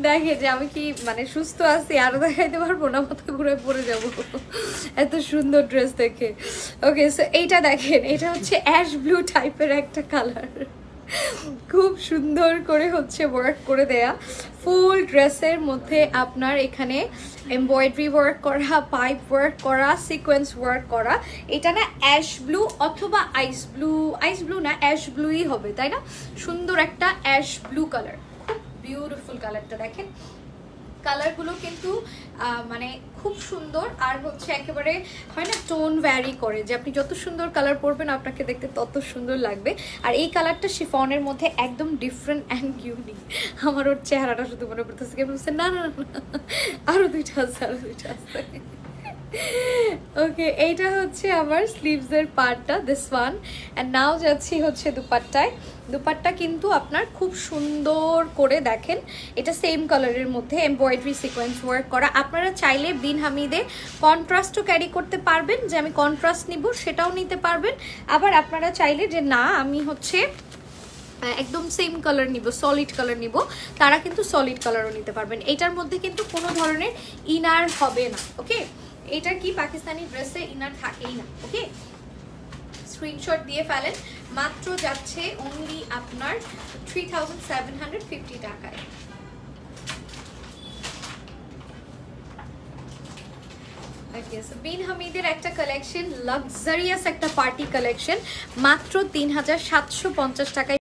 দেখে যে আমি কি মানে সুস্থ আছি, আরো দেখাইতে পারবো না, মাথা ঘুরে পড়ে যাব এত সুন্দর ড্রেস দেখে। ওকে, সো এইটা দেখেন, এটা হচ্ছে অ্যাশ ব্লু টাইপের একটা কালার, খুব সুন্দর করে হচ্ছে ওয়ার্ক করে দেয়া। ফুল ড্রেসের মধ্যে আপনার এখানে এমব্রয়ডারি ওয়ার্ক করা, পাইপ ওয়ার্ক করা, সিকোয়েন্স ওয়ার্ক করা। এটা না অ্যাশ ব্লু অথবা আইস ব্লু না, অ্যাশ ব্লুই হবে, তাই না? সুন্দর একটা অ্যাশ ব্লু কালার, খুব বিউটিফুল কালারটা দেখেন। কালারগুলো কিন্তু মানে খুব সুন্দর, আর হচ্ছে একেবারে হয় না টোন ভ্যারি করে, যে আপনি যত সুন্দর কালার পরবেন আপনাকে দেখতে তত সুন্দর লাগবে। আর এই কালারটা শিফনের মধ্যে একদম ডিফারেন্ট অ্যান্ড ইউনিক। আমার ওর চেহারাটা শুধু মনে পড়তেছে, কি বলছে, না না না আরো দুইটা আছে, আরো দুইটা আছে। ওকে, এইটা হচ্ছে আমার স্লিভসের পার্টটা, দিস ওয়ান। অ্যান্ড নাও যাচ্ছি হচ্ছে দুপাট্টায়। দুপাট্টা কিন্তু আপনার খুব সুন্দর করে দেখেন, এটা সেম কালারের মধ্যে এমব্রয়ডারি সিকোয়েন্স ওয়ার্ক করা। আপনারা চাইলে বিন হামিদে কন্ট্রাস্টও ক্যারি করতে পারবেন, যে আমি কন্ট্রাস্ট নিব সেটাও নিতে পারবেন। আবার আপনারা চাইলে যে না আমি হচ্ছে একদম সেম কালার নিব, সলিড কালার নিব, তারা কিন্তু সলিড কালারও নিতে পারবেন। এটার মধ্যে কিন্তু কোনো ধরনের ইনার হবে না। ওকে, এটা কি পাকিস্তানি ড্রেসে ইনার থাকেই না। ওকে, স্ক্রিনশট দিয়ে ফেলেন। মাত্র যাচ্ছে অনলি আপনার 3750 টাকায়। বিন হামিদের একটা কালেকশন, লাক্সারিয়াস একটা পার্টি কালেকশন, মাত্র 3750 টাকায়